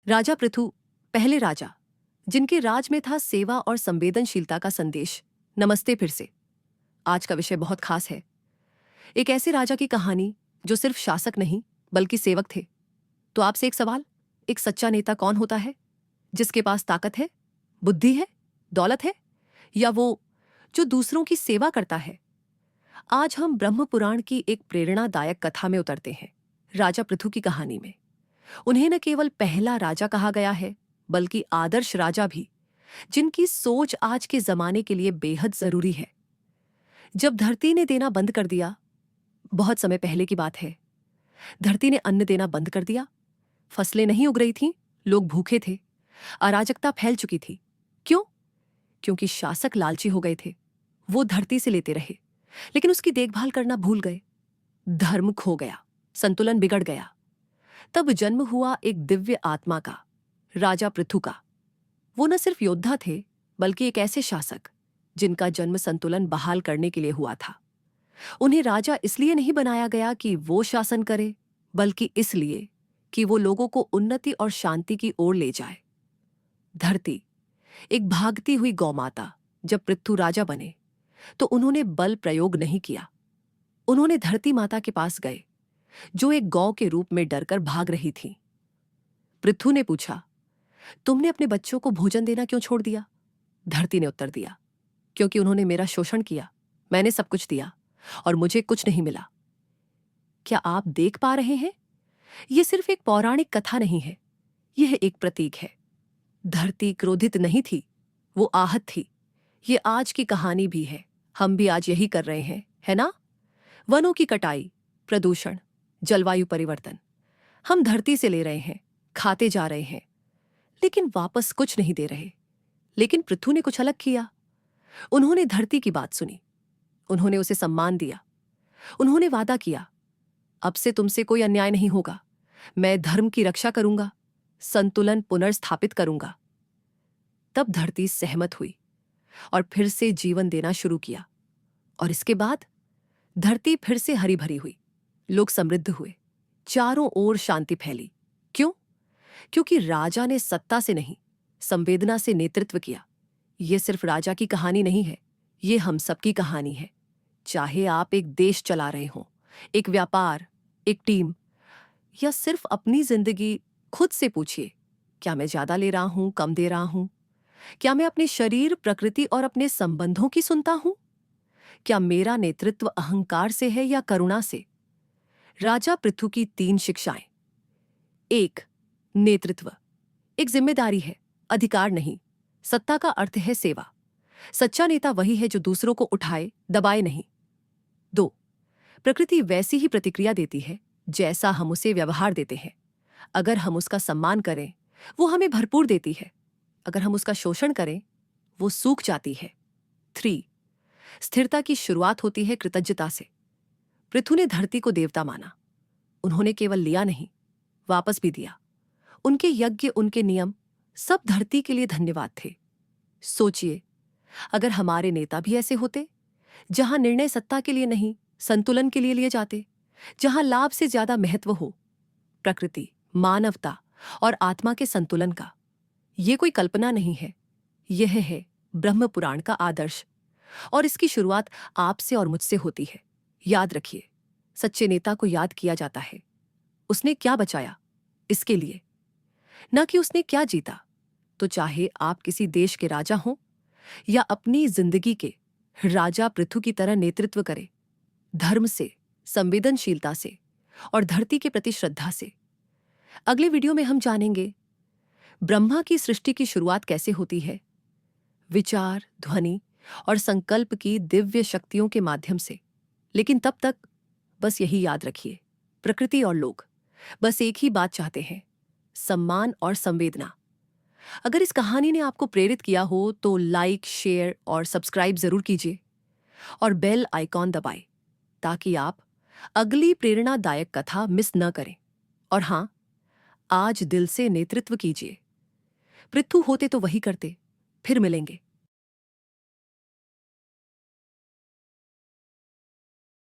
राजा पृथु, पहले राजा, जिनके राज में था सेवा और संवेदनशीलता का संदेश। नमस्ते फिर से। आज का विषय बहुत खास है। एक ऐसे राजा की कहानी जो सिर्फ शासक नहीं बल्कि सेवक थे। तो आपसे एक सवाल, एक सच्चा नेता कौन होता है? जिसके पास ताकत है, बुद्धि है, दौलत है, या वो जो दूसरों की सेवा करता है? आज हम ब्रह्म पुराण की एक प्रेरणादायक कथा में उतरते हैं, राजा पृथु की कहानी में। उन्हें न केवल पहला राजा कहा गया है, बल्कि आदर्श राजा भी, जिनकी सोच आज के जमाने के लिए बेहद जरूरी है। जब धरती ने देना बंद कर दिया, बहुत समय पहले की बात है, धरती ने अन्न देना बंद कर दिया। फसलें नहीं उग रही थीं, लोग भूखे थे, अराजकता फैल चुकी थी। क्यों? क्योंकि शासक लालची हो गए थे। वो धरती से लेते रहे, लेकिन उसकी देखभाल करना भूल गए। धर्म खो गया, संतुलन बिगड़ गया। तब जन्म हुआ एक दिव्य आत्मा का, राजा पृथु का। वो न सिर्फ योद्धा थे, बल्कि एक ऐसे शासक जिनका जन्म संतुलन बहाल करने के लिए हुआ था। उन्हें राजा इसलिए नहीं बनाया गया कि वो शासन करे, बल्कि इसलिए कि वो लोगों को उन्नति और शांति की ओर ले जाए। धरती, एक भागती हुई गौमाता, जब पृथु राजा बने तो उन्होंने बल प्रयोग नहीं किया। उन्होंने धरती माता के पास गए, जो एक गौ के रूप में डरकर भाग रही थी। पृथु ने पूछा, तुमने अपने बच्चों को भोजन देना क्यों छोड़ दिया? धरती ने उत्तर दिया, क्योंकि उन्होंने मेरा शोषण किया। मैंने सब कुछ दिया और मुझे कुछ नहीं मिला। क्या आप देख पा रहे हैं? यह सिर्फ एक पौराणिक कथा नहीं है, यह एक प्रतीक है। धरती क्रोधित नहीं थी, वो आहत थी। ये आज की कहानी भी है। हम भी आज यही कर रहे हैं, है ना? वनों की कटाई, प्रदूषण, जलवायु परिवर्तन, हम धरती से ले रहे हैं, खाते जा रहे हैं, लेकिन वापस कुछ नहीं दे रहे। लेकिन पृथु ने कुछ अलग किया। उन्होंने धरती की बात सुनी, उन्होंने उसे सम्मान दिया। उन्होंने वादा किया, अब से तुमसे कोई अन्याय नहीं होगा। मैं धर्म की रक्षा करूंगा, संतुलन पुनर्स्थापित करूंगा। तब धरती सहमत हुई और फिर से जीवन देना शुरू किया। और इसके बाद धरती फिर से हरी भरी हुई, लोग समृद्ध हुए, चारों ओर शांति फैली। क्यों? क्योंकि राजा ने सत्ता से नहीं, संवेदना से नेतृत्व किया। यह सिर्फ राजा की कहानी नहीं है, यह हम सबकी कहानी है। चाहे आप एक देश चला रहे हों, एक व्यापार, एक टीम, या सिर्फ अपनी जिंदगी, खुद से पूछिए, क्या मैं ज्यादा ले रहा हूं, कम दे रहा हूं? क्या मैं अपने शरीर, प्रकृति और अपने संबंधों की सुनता हूं? क्या मेरा नेतृत्व अहंकार से है या करुणा से? राजा पृथु की 3 शिक्षाएं। 1. नेतृत्व एक जिम्मेदारी है, अधिकार नहीं। सत्ता का अर्थ है सेवा। सच्चा नेता वही है जो दूसरों को उठाए, दबाए नहीं। 2. प्रकृति वैसी ही प्रतिक्रिया देती है जैसा हम उसे व्यवहार देते हैं। अगर हम उसका सम्मान करें, वो हमें भरपूर देती है। अगर हम उसका शोषण करें, वो सूख जाती है। 3. स्थिरता की शुरुआत होती है कृतज्ञता से। पृथु ने धरती को देवता माना। उन्होंने केवल लिया नहीं, वापस भी दिया। उनके यज्ञ, उनके नियम, सब धरती के लिए धन्यवाद थे। सोचिए, अगर हमारे नेता भी ऐसे होते, जहां निर्णय सत्ता के लिए नहीं, संतुलन के लिए लिए जाते, जहां लाभ से ज्यादा महत्व हो प्रकृति, मानवता और आत्मा के संतुलन का। यह कोई कल्पना नहीं है, यह है ब्रह्म पुराण का आदर्श। और इसकी शुरुआत आपसे और मुझसे होती है। याद रखिए, सच्चे नेता को याद किया जाता है उसने क्या बचाया, इसके लिए, न कि उसने क्या जीता। तो चाहे आप किसी देश के राजा हों या अपनी जिंदगी के, राजा पृथु की तरह नेतृत्व करें, धर्म से, संवेदनशीलता से और धरती के प्रति श्रद्धा से। अगले वीडियो में हम जानेंगे ब्रह्मा की सृष्टि की शुरुआत कैसे होती है, विचार, ध्वनि और संकल्प की दिव्य शक्तियों के माध्यम से। लेकिन तब तक बस यही याद रखिए, प्रकृति और लोग बस एक ही बात चाहते हैं, सम्मान और संवेदना। अगर इस कहानी ने आपको प्रेरित किया हो तो लाइक, शेयर और सब्सक्राइब जरूर कीजिए और बेल आइकॉन दबाएं, ताकि आप अगली प्रेरणादायक कथा मिस न करें। और हां, आज दिल से नेतृत्व कीजिए। पृथु होते तो वही करते। फिर मिलेंगे।